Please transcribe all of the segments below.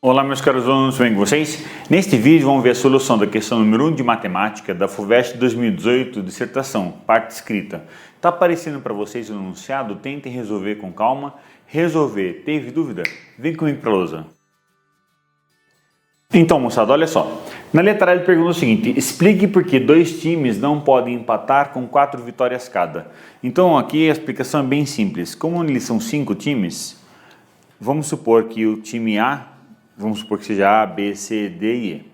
Olá meus caros alunos, tudo bem com vocês? Neste vídeo vamos ver a solução da questão número 1 de matemática da FUVEST 2018, dissertação, parte escrita. Está aparecendo para vocês o enunciado, tentem resolver com calma. Resolver, teve dúvida? Vem comigo para a lousa. Então moçada, olha só. Na letra A ele pergunta o seguinte: explique por que dois times não podem empatar com 4 vitórias cada. Então aqui a explicação é bem simples. Como eles são 5 times, vamos supor que o time A, vamos supor que seja A, B, C, D e E.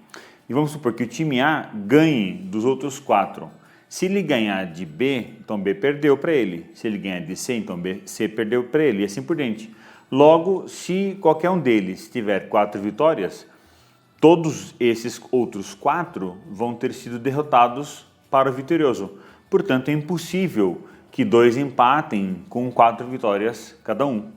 E vamos supor que o time A ganhe dos outros 4. Se ele ganhar de B, então B perdeu para ele. Se ele ganhar de C, então C perdeu para ele e assim por diante. Logo, se qualquer um deles tiver 4 vitórias, todos esses outros 4 vão ter sido derrotados para o vitorioso. Portanto, é impossível que 2 empatem com 4 vitórias cada um.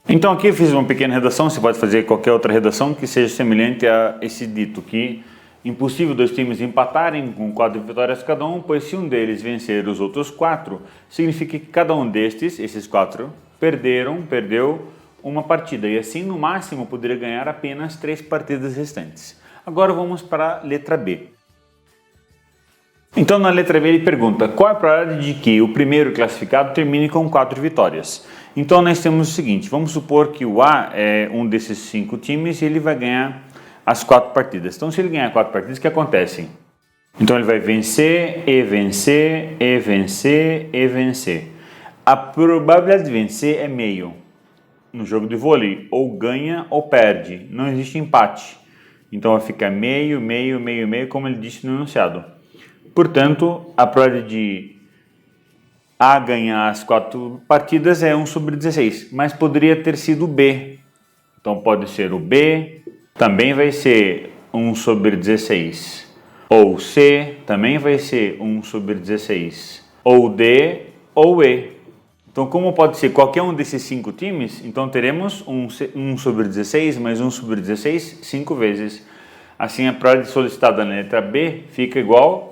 Então aqui eu fiz uma pequena redação, você pode fazer qualquer outra redação que seja semelhante a esse dito, que impossível 2 times empatarem com 4 vitórias cada um, pois se um deles vencer os outros 4, significa que cada um destes, esses 4, perdeu uma partida, e assim no máximo poderia ganhar apenas 3 partidas restantes. Agora vamos para a letra B. Então na letra B ele pergunta: qual é a probabilidade de que o primeiro classificado termine com 4 vitórias? Então nós temos o seguinte, vamos supor que o A é um desses 5 times e ele vai ganhar as 4 partidas. Então se ele ganhar 4 partidas, o que acontece? Então ele vai vencer, e vencer, e vencer, e vencer. A probabilidade de vencer é meio. No jogo de vôlei, ou ganha ou perde, não existe empate. Então vai ficar meio, meio, meio, meio, como ele disse no enunciado. Portanto, a probabilidade de A ganhar as 4 partidas é 1 sobre 16, mas poderia ter sido B. Então pode ser o B, também vai ser 1 sobre 16. Ou C, também vai ser 1 sobre 16. Ou D, ou E. Então como pode ser qualquer um desses 5 times, então teremos 1 sobre 16 mais 1 sobre 16 5 vezes. Assim a probabilidade solicitada na letra B fica igual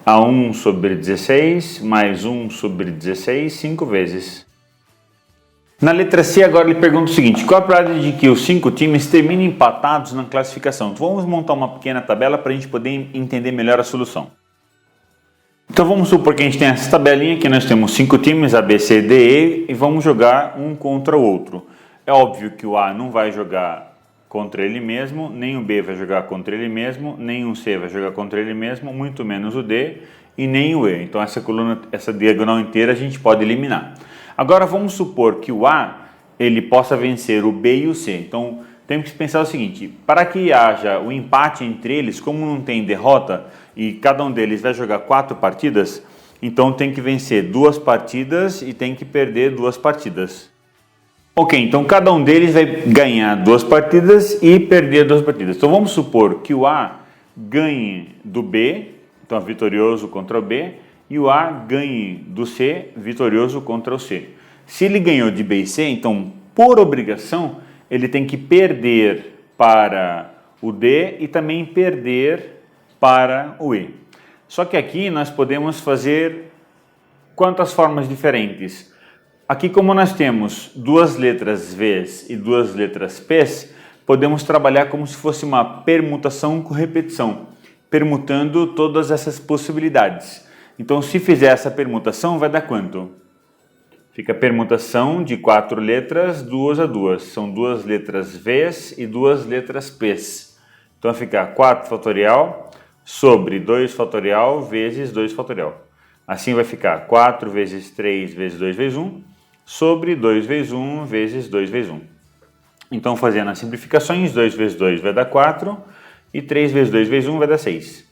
a 1 sobre 16 mais 1 sobre 16 5 vezes. Na letra C agora ele pergunta o seguinte: qual a probabilidade de que os 5 times terminem empatados na classificação? Então vamos montar uma pequena tabela para a gente poder entender melhor a solução. Então vamos supor que a gente tem essa tabelinha que nós temos 5 times, A, B, C, D, E, e vamos jogar um contra o outro. É óbvio que o A não vai jogar contra ele mesmo, nem o B vai jogar contra ele mesmo, nem o C vai jogar contra ele mesmo, muito menos o D e nem o E. Então essa coluna, essa diagonal inteira a gente pode eliminar. Agora vamos supor que o A ele possa vencer o B e o C. Então temos que pensar o seguinte: para que haja o empate entre eles, como não tem derrota e cada um deles vai jogar 4 partidas, então tem que vencer 2 partidas e tem que perder 2 partidas. Ok, então cada um deles vai ganhar 2 partidas e perder 2 partidas. Então vamos supor que o A ganhe do B, então vitorioso contra o B, e o A ganhe do C, vitorioso contra o C. Se ele ganhou de B e C, então por obrigação ele tem que perder para o D e também perder para o E. Só que aqui nós podemos fazer quantas formas diferentes? Aqui, como nós temos 2 letras V's e 2 letras P's, podemos trabalhar como se fosse uma permutação com repetição, permutando todas essas possibilidades. Então, se fizer essa permutação, vai dar quanto? Fica a permutação de 4 letras, 2 a 2. São 2 letras V's e 2 letras P's. Então, vai ficar 4 fatorial sobre 2 fatorial vezes 2 fatorial. Assim vai ficar 4 vezes 3 vezes 2 vezes 1 sobre 2 vezes 1 vezes 2 vezes 1. Então, fazendo as simplificações, 2 vezes 2 vai dar 4 e 3 vezes 2 vezes 1 vai dar 6.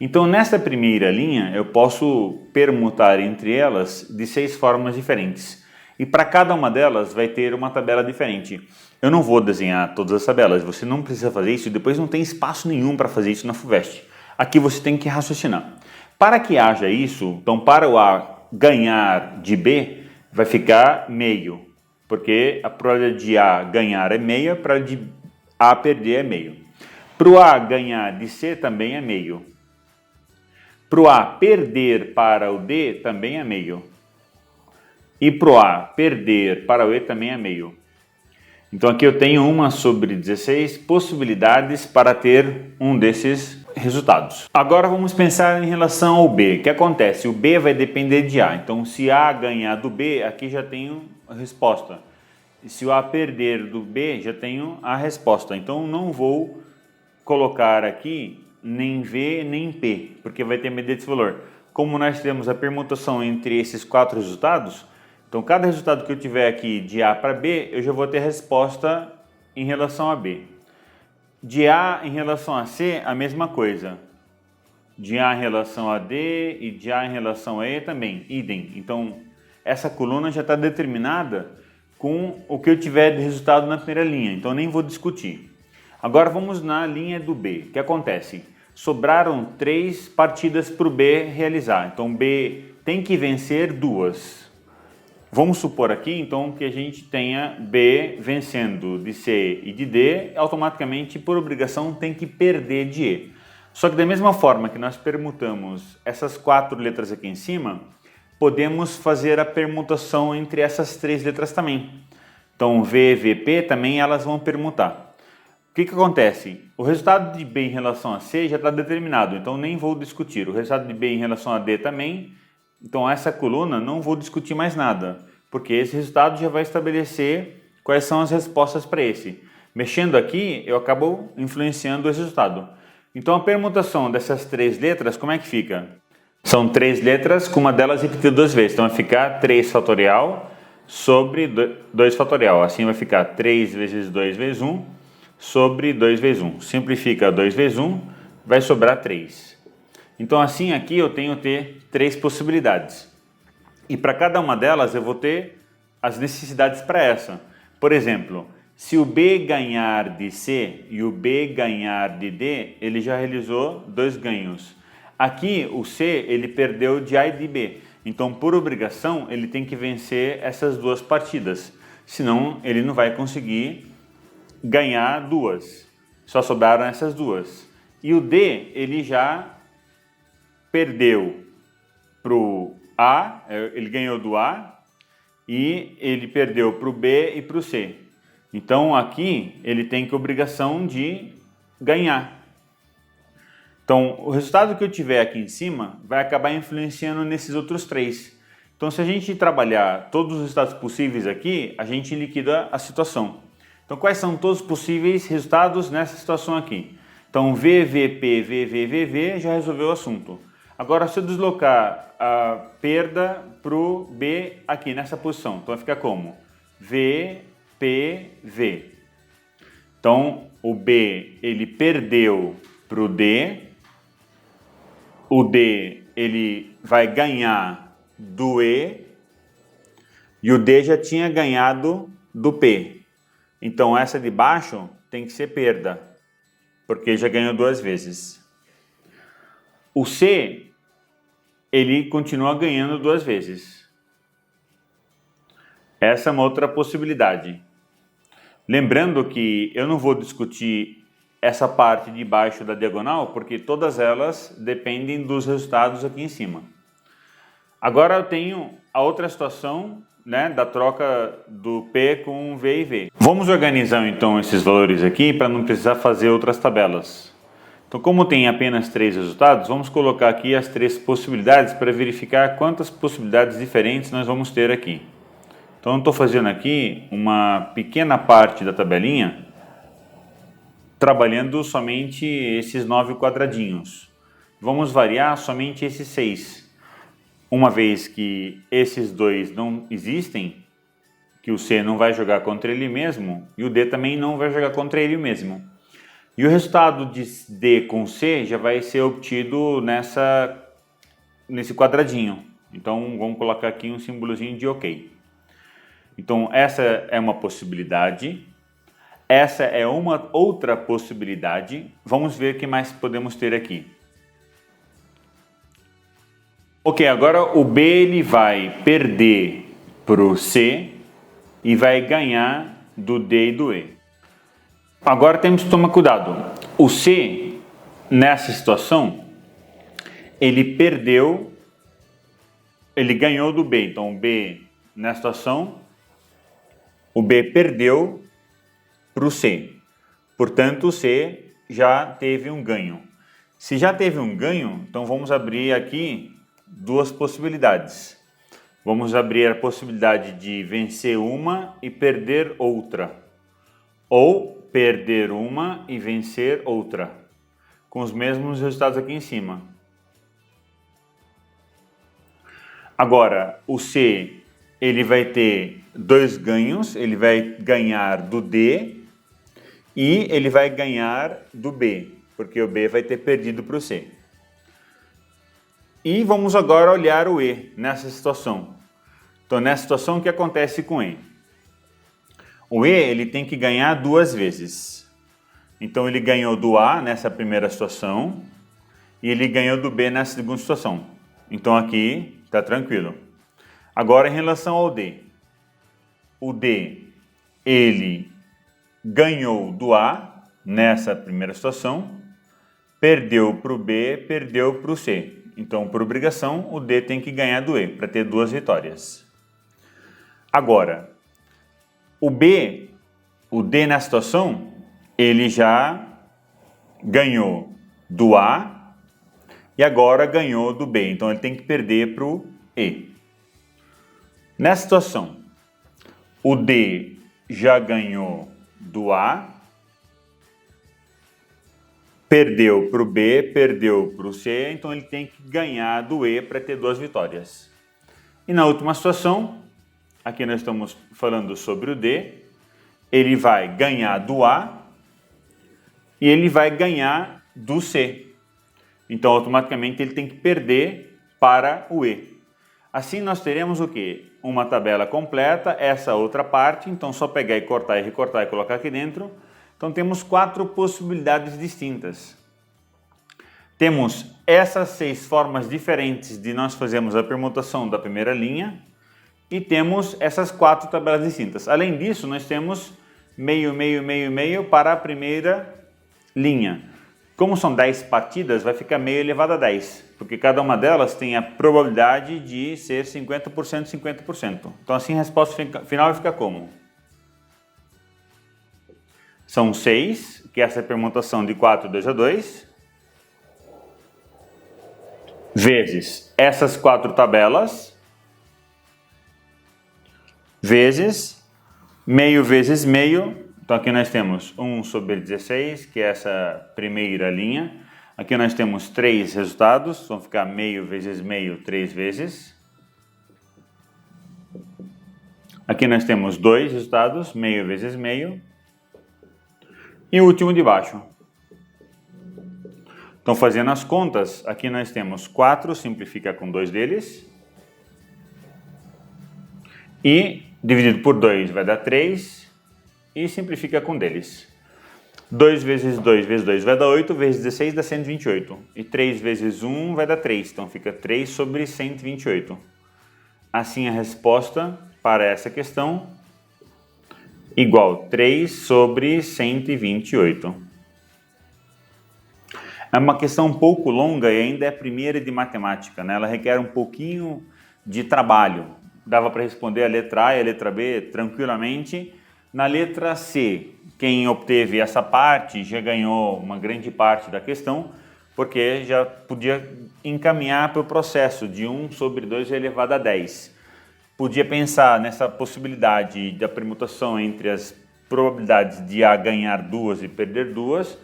Então, nesta primeira linha, eu posso permutar entre elas de 6 formas diferentes. E para cada uma delas vai ter uma tabela diferente. Eu não vou desenhar todas as tabelas, você não precisa fazer isso, depois não tem espaço nenhum para fazer isso na FUVEST. Aqui você tem que raciocinar. Para que haja isso, então para o A ganhar de B, vai ficar meio, porque a probabilidade de A ganhar é meia, a probabilidade de A perder é meio. Para o A ganhar de C também é meio. Para o A perder para o D também é meio. E para o A perder para o E também é meio. Então aqui eu tenho 1 sobre 16 possibilidades para ter um desses resultados. Agora vamos pensar em relação ao B. O que acontece? O B vai depender de A. Então se A ganhar do B, aqui já tenho a resposta. E se o A perder do B, já tenho a resposta. Então não vou colocar aqui nem V nem P, porque vai ter medida desse valor. Como nós temos a permutação entre esses 4 resultados, então cada resultado que eu tiver aqui de A para B, eu já vou ter resposta em relação a B. De A em relação a C, a mesma coisa. De A em relação a D e de A em relação a E também, idem. Então essa coluna já está determinada com o que eu tiver de resultado na primeira linha, então nem vou discutir. Agora vamos na linha do B. O que acontece? Sobraram 3 partidas para o B realizar. Então B tem que vencer 2. Vamos supor aqui então que a gente tenha B vencendo de C e de D, automaticamente por obrigação tem que perder de E. Só que da mesma forma que nós permutamos essas 4 letras aqui em cima, podemos fazer a permutação entre essas 3 letras também. Então V, V, P também elas vão permutar. O que acontece? O resultado de B em relação a C já está determinado, então nem vou discutir. O resultado de B em relação a D também, então essa coluna não vou discutir mais nada, porque esse resultado já vai estabelecer quais são as respostas para esse. Mexendo aqui, eu acabo influenciando o resultado. Então a permutação dessas 3 letras, como é que fica? São 3 letras com uma delas repetida 2 vezes, então vai ficar 3 fatorial sobre 2 fatorial. Assim vai ficar 3 vezes 2 vezes 1 sobre 2 vezes 1. Simplifica 2 vezes 1, vai sobrar 3. Então assim aqui eu tenho ter 3 possibilidades. E para cada uma delas eu vou ter as necessidades para essa. Por exemplo, se o B ganhar de C e o B ganhar de D, ele já realizou 2 ganhos. Aqui o C ele perdeu de A e de B. Então por obrigação ele tem que vencer essas 2 partidas. Senão ele não vai conseguir ganhar 2. Só sobraram essas 2. E o D ele já perdeu para o A, ele ganhou do A e ele perdeu para o B e para o C. Então aqui ele tem que obrigação de ganhar. Então o resultado que eu tiver aqui em cima vai acabar influenciando nesses outros 3. Então se a gente trabalhar todos os resultados possíveis aqui, a gente liquida a situação. Então quais são todos os possíveis resultados nessa situação aqui? Então V, V, P, V, V, V, V já resolveu o assunto. Agora, se eu deslocar a perda para o B aqui nessa posição, então vai ficar como? V, P, V. Então, o B ele perdeu para o D ele vai ganhar do E e o D já tinha ganhado do P. Então, essa de baixo tem que ser perda, porque já ganhou 2 vezes. O C ele continua ganhando 2 vezes. Essa é uma outra possibilidade. Lembrando que eu não vou discutir essa parte de baixo da diagonal, porque todas elas dependem dos resultados aqui em cima. Agora eu tenho a outra situação, né, da troca do P com V e V. Vamos organizar então esses valores aqui para não precisar fazer outras tabelas. Então, como tem apenas 3 resultados, vamos colocar aqui as 3 possibilidades para verificar quantas possibilidades diferentes nós vamos ter aqui. Então, eu estou fazendo aqui uma pequena parte da tabelinha, trabalhando somente esses 9 quadradinhos. Vamos variar somente esses 6. Uma vez que esses 2 não existem, que o C não vai jogar contra ele mesmo, e o D também não vai jogar contra ele mesmo. E o resultado de D com C já vai ser obtido nesse quadradinho. Então vamos colocar aqui um símbolozinho de OK. Então essa é uma possibilidade. Essa é uma outra possibilidade. Vamos ver o que mais podemos ter aqui. Ok, agora o B ele vai perder para o C e vai ganhar do D e do E. Agora temos que tomar cuidado. O C, nessa situação, ele ganhou do B. Então, o B, nessa situação, o B perdeu para o C. Portanto, o C já teve um ganho. Se já teve um ganho, então vamos abrir aqui duas possibilidades. Vamos abrir a possibilidade de vencer uma e perder outra. Ou perder uma e vencer outra. Com os mesmos resultados aqui em cima. Agora, o C, ele vai ter dois ganhos. Ele vai ganhar do D e ele vai ganhar do B. Porque o B vai ter perdido para o C. E vamos agora olhar o E nessa situação. Então, nessa situação, o que acontece com E? O E ele tem que ganhar duas vezes. Então, ele ganhou do A nessa primeira situação e ele ganhou do B nessa segunda situação. Então, aqui está tranquilo. Agora, em relação ao D. O D, ele ganhou do A nessa primeira situação, perdeu para o B, perdeu para o C. Então, por obrigação, o D tem que ganhar do E para ter duas vitórias. Agora, o D nessa situação, ele já ganhou do A e agora ganhou do B. Então, ele tem que perder para o E. Nessa situação, o D já ganhou do A, perdeu para o B, perdeu para o C, então ele tem que ganhar do E para ter duas vitórias. E na última situação, aqui nós estamos falando sobre o D, ele vai ganhar do A e ele vai ganhar do C. Então, automaticamente, ele tem que perder para o E. Assim, nós teremos o quê? Uma tabela completa, essa outra parte, então só pegar e cortar e recortar e colocar aqui dentro. Então, temos 4 possibilidades distintas. Temos essas 6 formas diferentes de nós fazermos a permutação da primeira linha e temos essas 4 tabelas distintas. Além disso, nós temos meio, meio, meio, meio para a primeira linha. Como são 10 partidas, vai ficar meio elevado a 10, porque cada uma delas tem a probabilidade de ser 50%, 50%. Então, assim, a resposta final vai ficar como? São 6, que essa é a permutação de 4, 2 a 2, vezes essas 4 tabelas, vezes meio vezes meio. Então, aqui nós temos 1 sobre 16, que é essa primeira linha. Aqui nós temos 3 resultados, vão ficar meio vezes meio 3 vezes. Aqui nós temos 2 resultados, meio vezes meio. E o último de baixo. Então, fazendo as contas, aqui nós temos 4, simplifica com 2 deles. E dividido por 2 vai dar 3. E simplifica com deles. 2 vezes 2 vezes 2 vai dar 8, vezes 16 dá 128. E 3 vezes 1 vai dar 3, então fica 3 sobre 128. Assim, a resposta para essa questão igual 3 sobre 128. É uma questão um pouco longa e ainda é a primeira de matemática, né? Ela requer um pouquinho de trabalho. Dava para responder a letra A e a letra B tranquilamente. Na letra C, quem obteve essa parte já ganhou uma grande parte da questão, porque já podia encaminhar para o processo de 1 sobre 2 elevado a 10. Podia pensar nessa possibilidade da permutação entre as probabilidades de A ganhar 2 e perder 2,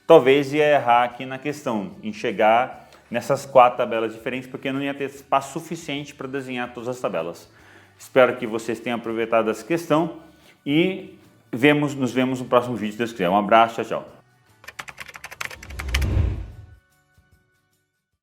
talvez ia errar aqui na questão, em chegar nessas 4 tabelas diferentes, porque não ia ter espaço suficiente para desenhar todas as tabelas. Espero que vocês tenham aproveitado essa questão. E nos vemos no próximo vídeo, se Deus quiser. Um abraço, tchau, tchau.